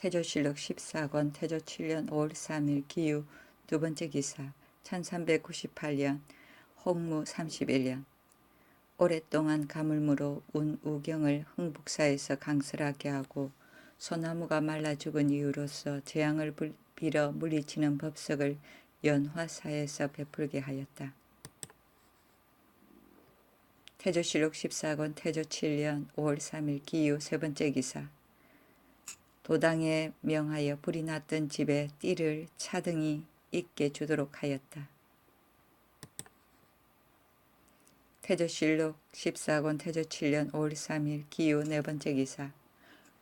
태조실록 14권 태조 7년 5월 3일 기유 두 번째 기사 1398년 홍무 31년 오랫동안 가물무로 운 우경을 흥북사에서 강설하게 하고 소나무가 말라 죽은 이유로서 재앙을 빌어 물리치는 법석을 연화사에서 베풀게 하였다. 태조실록 14권 태조 7년 5월 3일 기유 세 번째 기사 도당에 명하여 불이 났던 집에 띠를 차등이 있게 주도록 하였다. 태조실록 14권 태조 7년 5월 3일 기유 네 번째 기사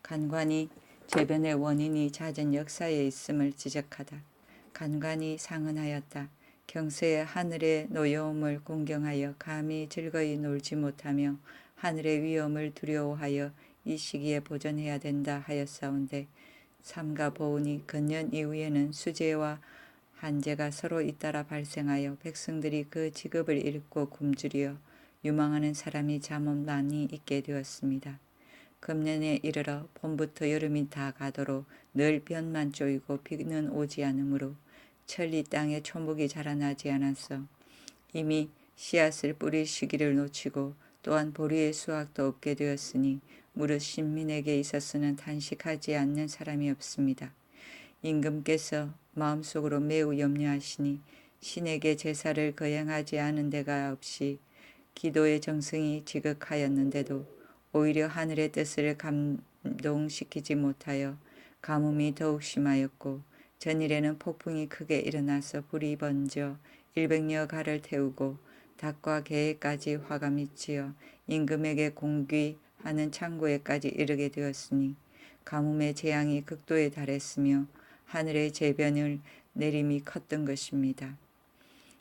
간관이 재변의 원인이 잦은 역사에 있음을 지적하다. 간관이 상언하였다. 경서의 하늘의 노여움을 공경하여 감히 즐거이 놀지 못하며 하늘의 위험을 두려워하여 이 시기에 보존해야 된다 하였사온데 삼가 보우니 근년 이후에는 수재와 한재가 서로 잇따라 발생하여 백성들이 그 직업을 잃고 굶주려 유망하는 사람이 잠없 많이 있게 되었습니다. 금년에 이르러 봄부터 여름이 다 가도록 늘 볕만 쪼이고 비는 오지 않으므로 천리 땅에 초목이 자라나지 않아서 이미 씨앗을 뿌릴 시기를 놓치고 또한 보리의 수확도 없게 되었으니 무릇 신민에게 있어서는 단식하지 않는 사람이 없습니다. 임금께서 마음속으로 매우 염려하시니 신에게 제사를 거행하지 않은 데가 없이 기도의 정성이 지극하였는데도 오히려 하늘의 뜻을 감동시키지 못하여 가뭄이 더욱 심하였고 전일에는 폭풍이 크게 일어나서 불이 번져 100여 가를 태우고 닭과 개에까지 화가 미치어 임금에게 공귀하는 창고에까지 이르게 되었으니 가뭄의 재앙이 극도에 달했으며 하늘의 재변을 내림이 컸던 것입니다.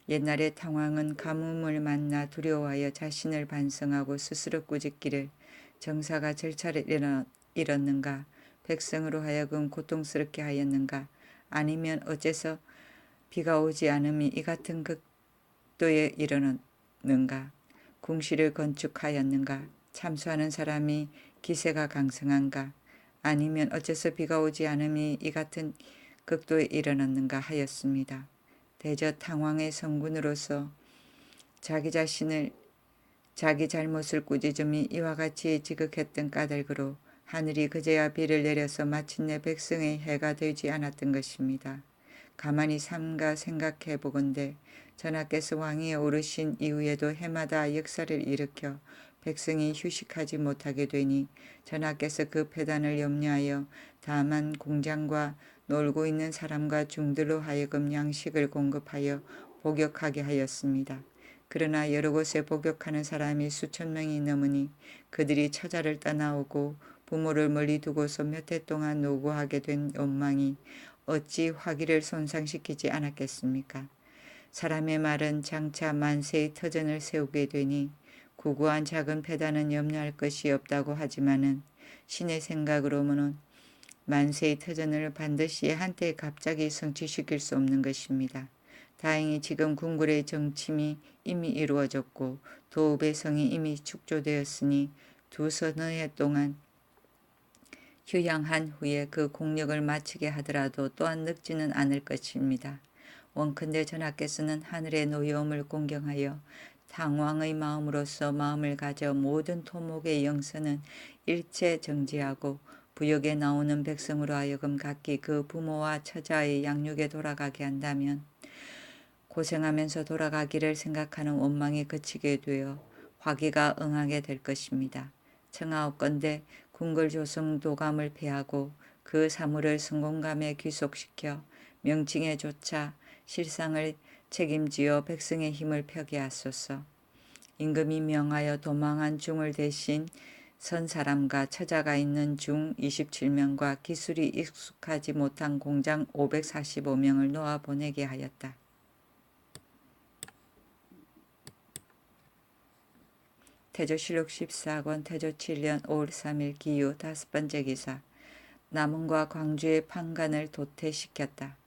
옛날에 탕왕은 가뭄을 만나 두려워하여 자신을 반성하고 스스로 꾸짖기를 정사가 절차를 잃었는가, 백성으로 하여금 고통스럽게 하였는가, 아니면 어째서 비가 오지 않음이 이 같은 극도에 이르렀는가, 궁시를 건축하였는가, 참수하는 사람이 기세가 강성한가, 아니면 어째서 비가 오지 않음이 이 같은 극도에 이르렀는가 하였습니다. 대저 탕왕의 성군으로서 자기 잘못을 꾸짖음이 이와 같이 지극했던 까닭으로 하늘이 그제야 비를 내려서 마침내 백성의 해가 되지 않았던 것입니다. 가만히 삼가 생각해 보건대 전하께서 왕위에 오르신 이후에도 해마다 역사를 일으켜 백성이 휴식하지 못하게 되니 전하께서 그 폐단을 염려하여 다만 공장과 놀고 있는 사람과 중들로 하여금 양식을 공급하여 복역하게 하였습니다. 그러나 여러 곳에 복역하는 사람이 수천 명이 넘으니 그들이 처자를 떠나오고 부모를 멀리 두고서 몇 해 동안 노고하게 된 원망이 어찌 화기를 손상시키지 않았겠습니까? 사람의 말은 장차 만세의 터전을 세우게 되니 구구한 작은 폐단은 염려할 것이 없다고 하지만은 신의 생각으로는 만세의 터전을 반드시 한때 갑자기 성취시킬 수 없는 것입니다. 다행히 지금 궁궐의 정침이 이미 이루어졌고 도읍의 성이 이미 축조되었으니 두 서너 해 동안 휴양한 후에 그 공력을 마치게 하더라도 또한 늙지는 않을 것입니다. 원컨대 전하께서는 하늘의 노여움을 공경하여 탕왕의 마음으로서 마음을 가져 모든 토목의 영선은 일체 정지하고 부역에 나오는 백성으로 하여금 각기 그 부모와 처자의 양육에 돌아가게 한다면 고생하면서 돌아가기를 생각하는 원망이 그치게 되어 화기가 응하게 될 것입니다. 청하옵건대 궁궐조성 도감을 폐하고 그 사물을 성공감에 귀속시켜 명칭에 조차 실상을 책임지어 백성의 힘을 펴게 하소서. 임금이 명하여 도망한 중을 대신 선 사람과 처자가 있는 중 27명과 기술이 익숙하지 못한 공장 545명을 놓아 보내게 하였다. 태조실록 14권 태조 7년 5월 3일 기유 다섯 번째 기사 남원과 광주의 판관을 도태시켰다.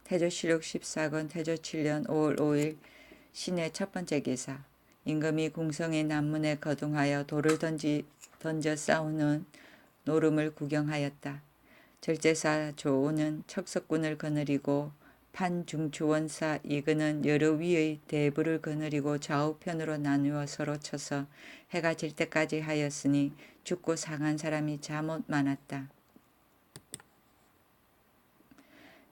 태조실록 14권 태조 7년 5월 5일 신의 첫 번째 기사 임금이 궁성의 남문에 거둥하여 돌을 던져 싸우는 노름을 구경하였다. 절제사 조오는 척석군을 거느리고 판중추원사 이근은 여러 위의 대부를 거느리고 좌우편으로 나누어 서로 쳐서 해가 질 때까지 하였으니 죽고 상한 사람이 잠옷 많았다.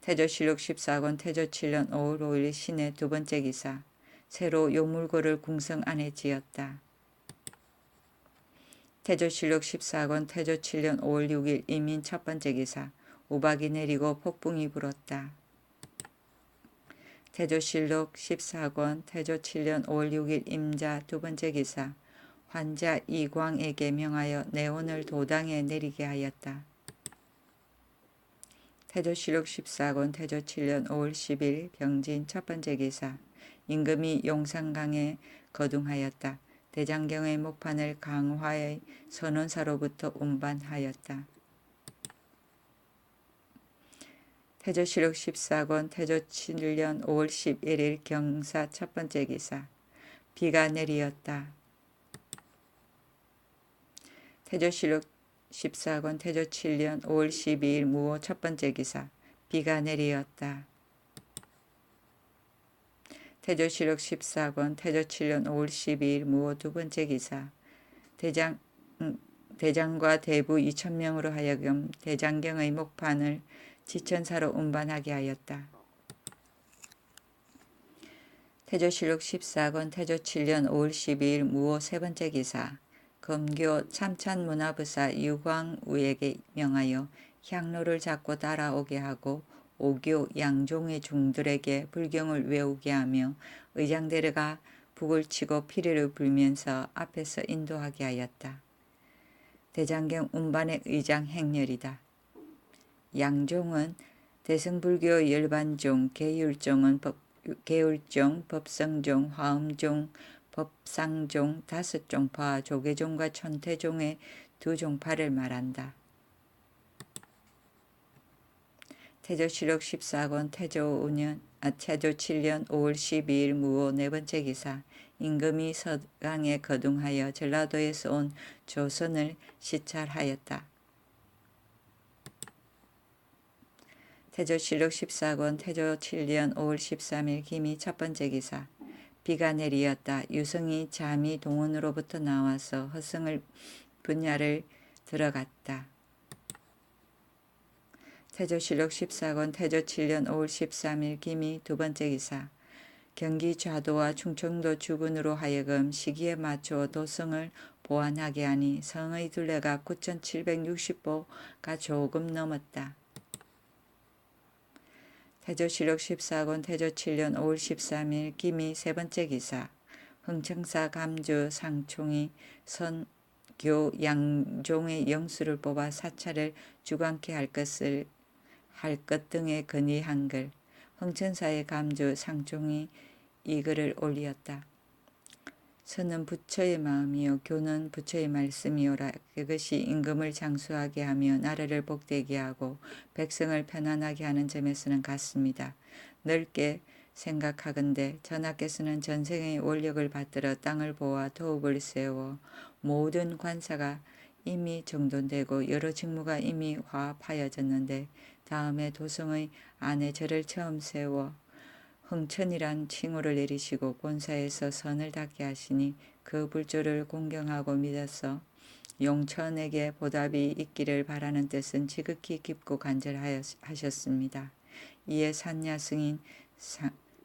태조실록 14권 태조 7년 5월 5일 신의 두 번째 기사. 새로 요물고를 궁성 안에 지었다. 태조실록 14권 태조 7년 5월 6일 이민 첫 번째 기사. 우박이 내리고 폭풍이 불었다. 태조실록 14권 태조 7년 5월 6일 임자 두 번째 기사. 환자 이광에게 명하여 내원을 도당에 내리게 하였다. 태조실록 14권 태조 7년 5월 10일 병진 첫 번째 기사. 임금이 용산강에 거둥하였다. 대장경의 목판을 강화의 선원사로부터 운반하였다. 태조실록 14권 태조 7년 5월 11일 경사 첫 번째 기사. 비가 내리었다. 태조실록 14권 태조 7년 5월 12일 무호 첫 번째 기사. 비가 내리었다. 태조실록 14권 태조 7년 5월 12일 무호 두 번째 기사. 대장과 대부 2,000명으로 하여금 대장경의 목판을 지천사로 운반하게 하였다. 태조실록 14권 태조 7년 5월 12일 무호 세 번째 기사. 검교 참찬문화부사 유광우에게 명하여 향로를 잡고 따라오게 하고 오교 양종의 중들에게 불경을 외우게 하며 의장대르가 북을 치고 피리를 불면서 앞에서 인도하게 하였다. 대장경 운반의 의장 행렬이다. 양종은 대승불교 열반종, 계율종, 법성종, 화엄종, 법상종, 다섯 종파, 조계종과 천태종의 두 종파를 말한다. 태조실록 14권 태조 7년 5월 12일 무호 네 번째 기사. 임금이 서강에 거둥하여 전라도에서 온 조선을 시찰하였다. 태조실록 14권 태조 7년 5월 13일 기미 첫 번째 기사. 비가 내리었다. 유성이 잠이 동원으로부터 나와서 허승을 분야를 들어갔다. 태조실록 14권 태조 7년 5월 13일 기미 두 번째 기사. 경기 좌도와 충청도 주군으로 하여금 시기에 맞추어 도성을 보완하게 하니 성의 둘레가 9,760보가 조금 넘었다. 태조실록 14권 태조 7년 5월 13일 기미 세 번째 기사. 흥청사 감주 상총이 선교 양종의 영수를 뽑아 사찰을 주관케 할 것 등에 건의한 글. 흥천사의 감주 상총이 이 글을 올리었다. 선은 부처의 마음이요 교는 부처의 말씀이오라. 그것이 임금을 장수하게 하며 나라를 복되게 하고 백성을 편안하게 하는 점에서는 같습니다. 넓게 생각하건대 전하께서는 전생의 원력을 받들어 땅을 보아 도읍을 세워 모든 관사가 이미 정돈되고 여러 직무가 이미 화합하여졌는데 다음에 도성의 안에 절을 처음 세워 흥천이란 칭호를 내리시고 본사에서 선을 닦게 하시니 그 불조를 공경하고 믿어서 용천에게 보답이 있기를 바라는 뜻은 지극히 깊고 간절하셨습니다. 이에 산야 승인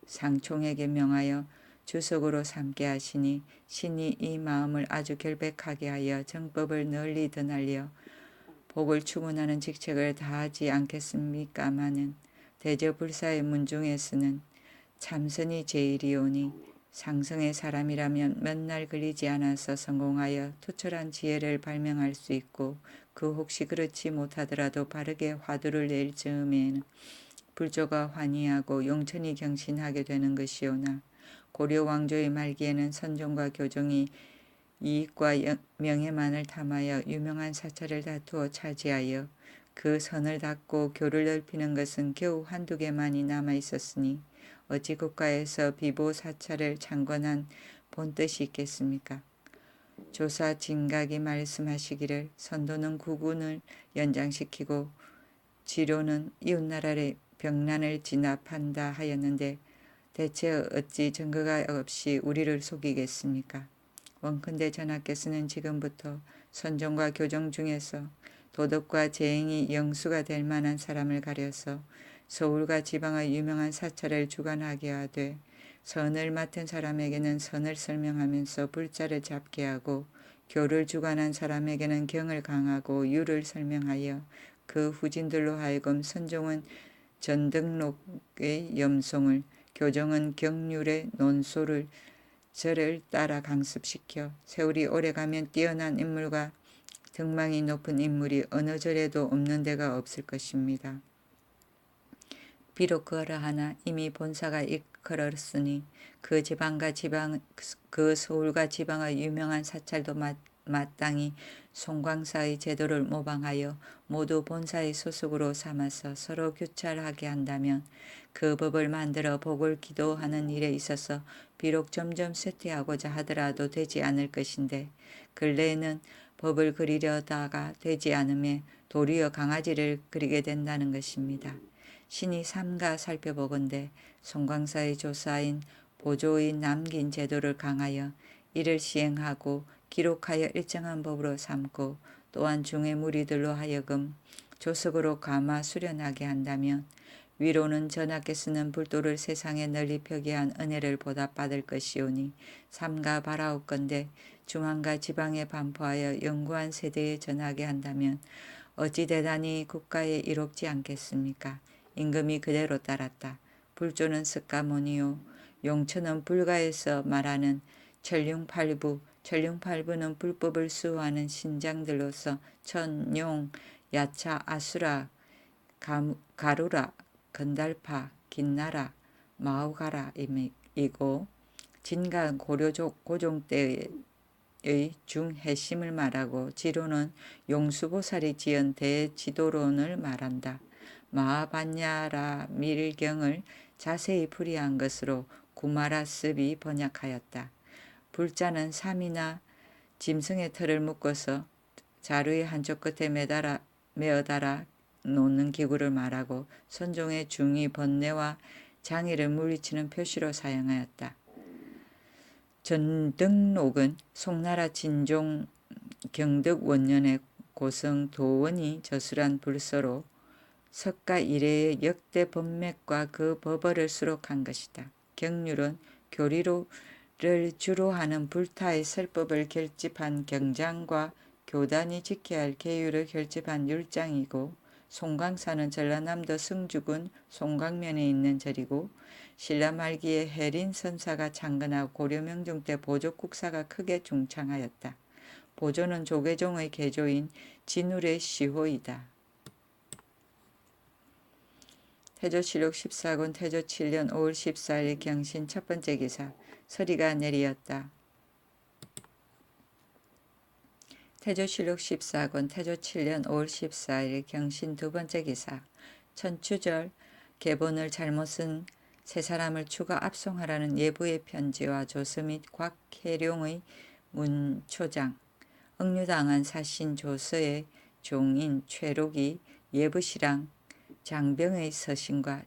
상총에게 명하여 주석으로 삼게 하시니 신이 이 마음을 아주 결백하게 하여 정법을 널리 드날려 복을 추구하는 직책을 다하지 않겠습니까마는 대저불사의 문중에서는 참선이 제일이오니 상성의 사람이라면 몇 날 걸리지 않아서 성공하여 투철한 지혜를 발명할 수 있고 그 혹시 그렇지 못하더라도 바르게 화두를 낼 즈음에는 불조가 환희하고 용천이 경신하게 되는 것이오나 고려 왕조의 말기에는 선종과 교종이 이익과 명예만을 탐하여 유명한 사찰을 다투어 차지하여 그 선을 닫고 교를 넓히는 것은 겨우 한두 개만이 남아 있었으니 어찌 국가에서 비보 사찰을 창건한 본뜻이 있겠습니까? 조사 진각이 말씀하시기를 선도는 구군을 연장시키고 지료는 이웃나라의 병난을 진압한다 하였는데 대체 어찌 증거가 없이 우리를 속이겠습니까? 원컨대 전하께서는 지금부터 선종과 교정 중에서 도덕과 재행이 영수가 될 만한 사람을 가려서 서울과 지방의 유명한 사찰을 주관하게 하되 선을 맡은 사람에게는 선을 설명하면서 불자를 잡게 하고 교를 주관한 사람에게는 경을 강하고 유를 설명하여 그 후진들로 하여금 선종은 전등록의 염송을, 교정은 경률의 논소를 저를 따라 강습시켜 세월이 오래가면 뛰어난 인물과 등망이 높은 인물이 어느 절에도 없는 데가 없을 것입니다. 비록 그러하나 이미 본사가 이끌었으니 그 서울과 지방의 유명한 사찰도 마땅히 송광사의 제도를 모방하여 모두 본사의 소속으로 삼아서 서로 교찰하게 한다면 그 법을 만들어 복을 기도하는 일에 있어서 비록 점점 쇠퇴하고자 하더라도 되지 않을 것인데 근래에는 법을 그리려다가 되지 않음에 도리어 강아지를 그리게 된다는 것입니다. 신이 삼가 살펴보건대 송광사의 조사인 보조의 남긴 제도를 강하여 이를 시행하고 기록하여 일정한 법으로 삼고 또한 중의 무리들로 하여금 조석으로 감아 수련하게 한다면 위로는 전하께서는 불도를 세상에 널리 펴게 한 은혜를 보답받을 것이오니 삼가 바라옵건대 중앙과 지방에 반포하여 영구한 세대에 전하게 한다면 어찌 대단히 국가에 이롭지 않겠습니까? 임금이 그대로 따랐다. 불조는 석가모니요 용처는 불가에서 말하는 천룡팔부, 천룡팔부는 불법을 수호하는 신장들로서 천, 용, 야차, 아수라, 가루라, 건달파, 긴나라, 마우가라이고 진가 고려족 고종 때의 중해심을 말하고 지로는 용수보살이 지은 대지도론을 말한다. 마하반야라 밀경을 자세히 풀이한 것으로 구마라습이 번역하였다. 불자는 삼이나 짐승의 털을 묶어서 자루의 한쪽 끝에 메어달아 놓는 기구를 말하고 선종의 중이 번뇌와 장애를 물리치는 표시로 사용하였다. 전등록은 송나라 진종 경덕 원년에 고성 도원이 저술한 불서로 석가 이래의 역대 법맥과 그 법어를 수록한 것이다. 경률은 교리를 주로 하는 불타의 설법을 결집한 경장과 교단이 지켜야 할 계율을 결집한 율장이고 송광사는 전라남도 성주군 송광면에 있는 절이고 신라 말기에 해린 선사가 창건하고 고려 명종 때 보조국사가 크게 중창하였다. 보조는 조계종의 계조인 진울의 시호이다. 태조실록 14권 태조 7년 5월 14일 경신 첫 번째 기사. 서리가 내리었다. 태조실록 14권 태조 7년 5월 14일 경신 두 번째 기사. 천추절 계본을 잘못 쓴 세 사람을 추가 압송하라는 예부의 편지와 조서 및 곽혜룡의 문초장. 억류당한 사신 조서의 종인 최록이 예부시랑 장병의 서신과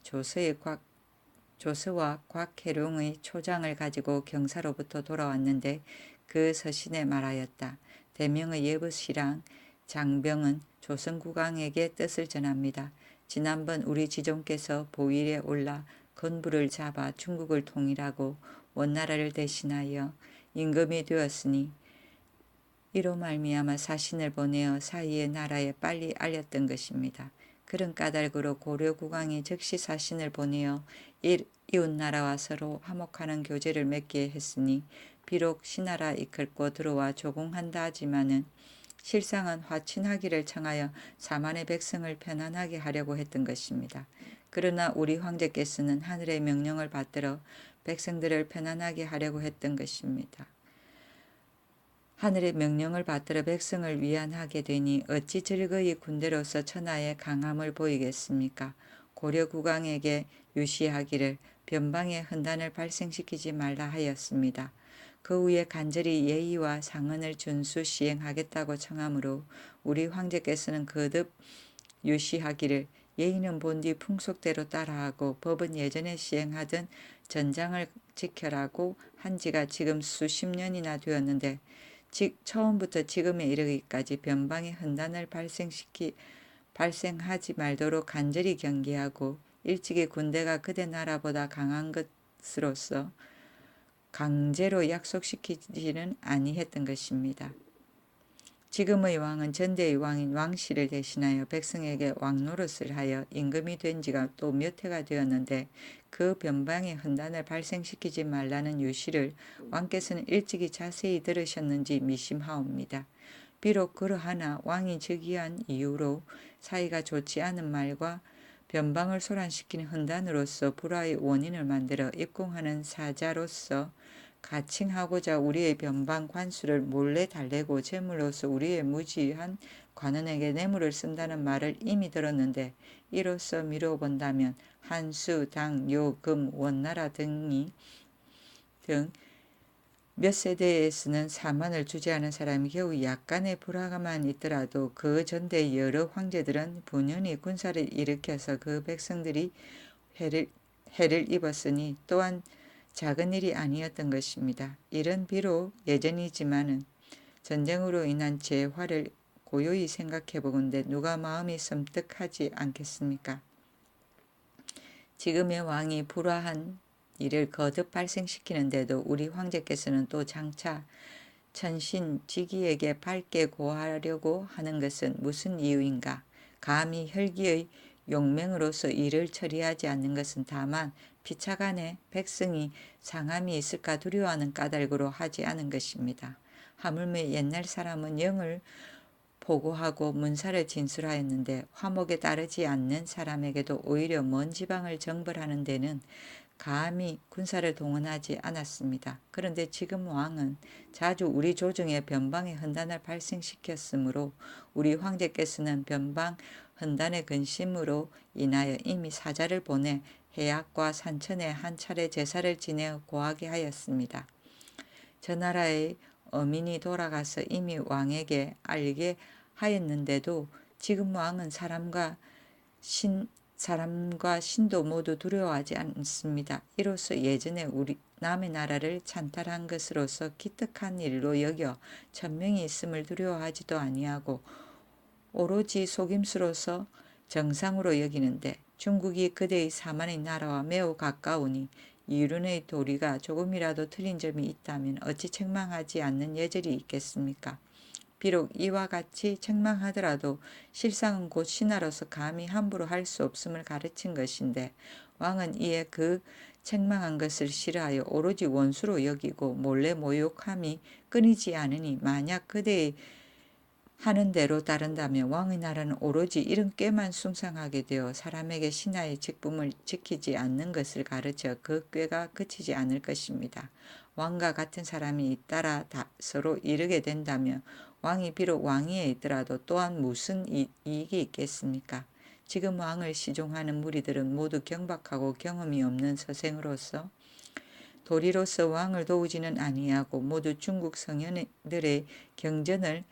조서와 곽혜룡의 초장을 가지고 경사로부터 돌아왔는데 그 서신에 말하였다. 대명의 예부시랑 장병은 조선국왕에게 뜻을 전합니다. 지난번 우리 지종께서 보일에 올라 건부를 잡아 중국을 통일하고 원나라를 대신하여 임금이 되었으니 이로 말미암아 사신을 보내어 사이의 나라에 빨리 알렸던 것입니다. 그런 까닭으로 고려국왕이 즉시 사신을 보내어 이웃나라와 서로 화목하는 교제를 맺게 했으니 비록 신하라 이끌고 들어와 조공한다 하지만은 실상은 화친하기를 청하여 사만의 백성을 편안하게 하려고 했던 것입니다. 그러나 우리 황제께서는 하늘의 명령을 받들어 백성들을 편안하게 하려고 했던 것입니다. 하늘의 명령을 받들어 백성을 위안하게 되니 어찌 즐거이 군대로서 천하의 강함을 보이겠습니까? 고려국왕에게 유시하기를 변방에 혼란을 발생시키지 말라 하였습니다. 그 후에 간절히 예의와 상언을 준수 시행하겠다고 청하므로 우리 황제께서는 거듭 유시하기를 예의는 본디 풍속대로 따라하고 법은 예전에 시행하던 전장을 지켜라고 한 지가 지금 수십 년이나 되었는데 처음부터 지금에 이르기까지 변방의 혼란을 발생하지 말도록 간절히 경계하고 일찍이 군대가 그대 나라보다 강한 것으로서 강제로 약속시키지는 아니했던 것입니다. 지금의 왕은 전대의 왕인 왕씨를 대신하여 백성에게 왕노릇을 하여 임금이 된 지가 또 몇 해가 되었는데 그 변방의 혼란을 발생시키지 말라는 유시를 왕께서는 일찍이 자세히 들으셨는지 미심하옵니다. 비록 그러하나 왕이 즉위한 이후로 사이가 좋지 않은 말과 변방을 소란시키는 혼란으로서 불화의 원인을 만들어 입궁하는 사자로서 가칭하고자 우리의 변방 관수를 몰래 달래고 제물로서 우리의 무지한 관원에게 뇌물을 쓴다는 말을 이미 들었는데 이로써 미뤄본다면 한수, 당, 요, 금, 원나라 등 몇 세대에서는 사만을 주재하는 사람이 겨우 약간의 불화가만 있더라도 그 전대 여러 황제들은 분연히 군사를 일으켜서 그 백성들이 해를 입었으니 또한 작은 일이 아니었던 것입니다. 이런 비록 예전이지만은 전쟁으로 인한 재화를 고요히 생각해 보건대 누가 마음이 섬뜩하지 않겠습니까? 지금의 왕이 불화한 일을 거듭 발생시키는데도 우리 황제께서는 또 장차 천신지기에게 밝게 고하려고 하는 것은 무슨 이유인가? 감히 혈기의 용맹으로서 일을 처리하지 않는 것은 다만 피차간에 백성이 상함이 있을까 두려워하는 까닭으로 하지 않은 것입니다. 하물며 옛날 사람은 영을 보고하고 문사를 진술하였는데 화목에 따르지 않는 사람에게도 오히려 먼 지방을 정벌하는 데는 감히 군사를 동원하지 않았습니다. 그런데 지금 왕은 자주 우리 조정에 변방의 혼란을 발생시켰으므로 우리 황제께서는 변방 혼란의 근심으로 인하여 이미 사자를 보내 해악과 산천에 한 차례 제사를 지내 고하게 하였습니다. 저 나라의 어민이 돌아가서 이미 왕에게 알게 하였는데도 지금 왕은 사람과 신도 모두 두려워하지 않습니다. 이로써 예전에 우리 남의 나라를 찬탈한 것으로서 기특한 일로 여겨 천명이 있음을 두려워하지도 아니하고 오로지 속임수로서 정상으로 여기는데 중국이 그대의 사만의 나라와 매우 가까우니 이륜의 도리가 조금이라도 틀린 점이 있다면 어찌 책망하지 않는 예절이 있겠습니까? 비록 이와 같이 책망하더라도 실상은 곧 신하로서 감히 함부로 할 수 없음을 가르친 것인데 왕은 이에 그 책망한 것을 싫어하여 오로지 원수로 여기고 몰래 모욕함이 끊이지 않으니 만약 그대의 하는 대로 따른다면 왕의 나라는 오로지 이런 꾀만 숭상하게 되어 사람에게 신하의 직분을 지키지 않는 것을 가르쳐 그 꾀가 그치지 않을 것입니다. 왕과 같은 사람이 잇따라 서로 이르게 된다면 왕이 비록 왕위에 있더라도 또한 무슨 이익이 있겠습니까? 지금 왕을 시종하는 무리들은 모두 경박하고 경험이 없는 서생으로서 도리로서 왕을 도우지는 아니하고 모두 중국 성현들의 경전을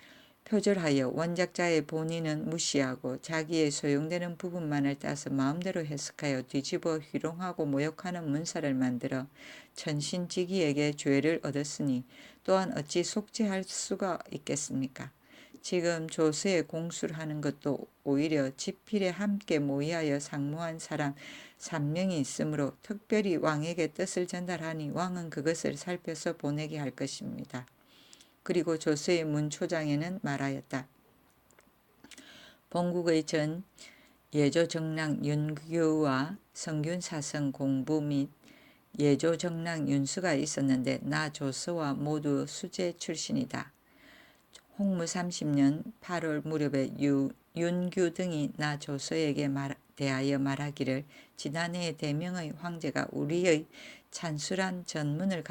표절하여 원작자의 본의는 무시하고 자기의 소용되는 부분만을 따서 마음대로 해석하여 뒤집어 희롱하고 모욕하는 문사를 만들어 천신지기에게 죄를 얻었으니 또한 어찌 속죄할 수가 있겠습니까? 지금 조서에 공수를 하는 것도 오히려 지필에 함께 모의하여 상무한 사람 3명이 있으므로 특별히 왕에게 뜻을 전달하니 왕은 그것을 살펴서 보내게 할 것입니다. 그리고 조서의 문초장에는 말하였다. 본국의 전 예조정랑 윤규와 성균사성 공부 및 예조정랑 윤수가 있었는데 나 조서와 모두 수재 출신이다. 홍무 30년 8월 무렵에 윤규 등이 나 조서에게 대하여 말하기를 지난해에 대명의 황제가 우리의 찬술한 전문을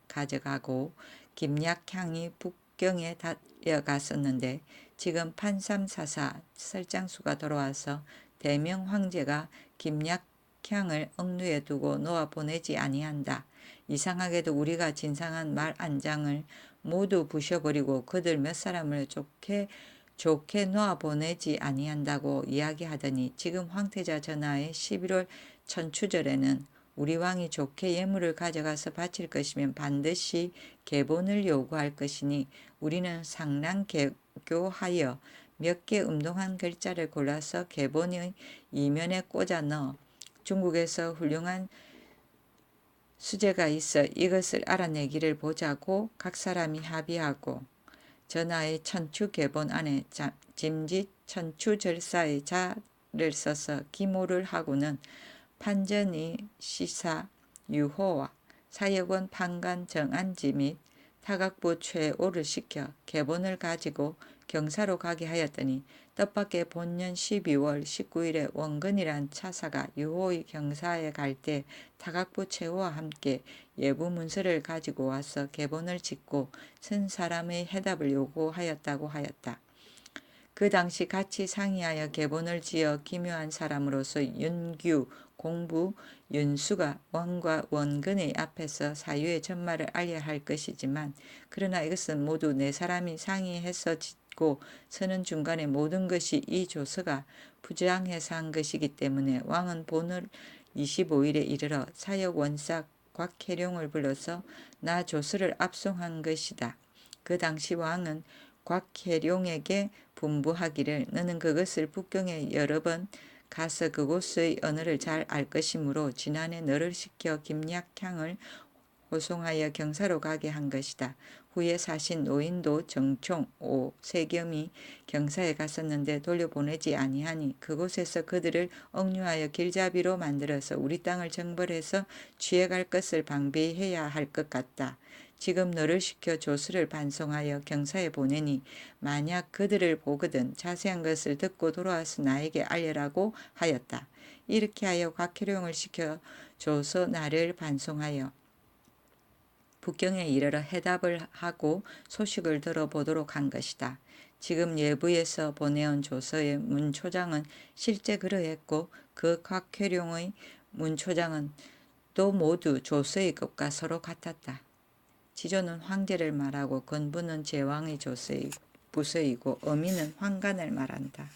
가져가고 김약향이 북경에 달려갔었는데 지금 판삼사사 설장수가 돌아와서 대명 황제가 김약향을 억누에 두고 놓아 보내지 아니한다. 이상하게도 우리가 진상한 말 안장을 모두 부셔버리고 그들 몇 사람을 좋게 놓아보내지 아니한다고 이야기하더니 지금 황태자 전하의 11월 천추절에는 우리 왕이 좋게 예물을 가져가서 바칠 것이면 반드시 계본을 요구할 것이니 우리는 상랑개교하여 몇 개 음동한 글자를 골라서 계본의 이면에 꽂아 넣어 중국에서 훌륭한 수제가 있어 이것을 알아내기를 보자고 각 사람이 합의하고 전하의 천추 계본 안에 짐짓 천추 절사의 자를 써서 기모를 하고는 판전의 시사 유호와 사역원 판관 정안지 및 타각부 최오를 시켜 계본을 가지고 경사로 가게 하였더니 뜻밖의 본년 12월 19일에 원근이란 차사가 유호의 경사에 갈 때 타각부 최오와 함께 예부 문서를 가지고 와서 계본을 짓고 선 사람의 해답을 요구하였다고 하였다. 그 당시 같이 상의하여 계본을 지어 기묘한 사람으로서 윤규, 공부, 윤수가 왕과 원근의 앞에서 사유의 전말을 알려야 할 것이지만 그러나 이것은 모두 네 사람이 상의해서 짓고 서는 중간에 모든 것이 이 조서가 부장해서 한 것이기 때문에 왕은 본을 25일에 이르러 사역 원사 곽혜룡을 불러서 나 조서를 압송한 것이다. 그 당시 왕은 곽혜룡에게 분부하기를 너는 그것을 북경에 여러 번 가서 그곳의 언어를 잘 알 것이므로 지난해 너를 시켜 김약향을 호송하여 경사로 가게 한 것이다. 후에 사신 노인도 정총 오세겸이 경사에 갔었는데 돌려보내지 아니하니 그곳에서 그들을 억류하여 길잡이로 만들어서 우리 땅을 정벌해서 취해갈 것을 방비해야 할 것 같다. 지금 너를 시켜 조서를 반송하여 경사에 보내니 만약 그들을 보거든 자세한 것을 듣고 돌아와서 나에게 알려라고 하였다. 이렇게 하여 곽혜룡을 시켜 조서 나를 반송하여 북경에 이르러 해답을 하고 소식을 들어보도록 한 것이다. 지금 예부에서 보내온 조서의 문초장은 실제 그러했고 그 곽혜룡의 문초장은 또 모두 조서의 것과 서로 같았다. 지조는 황제를 말하고 건부는 제왕의 부서이고 어미는 황간을 말한다.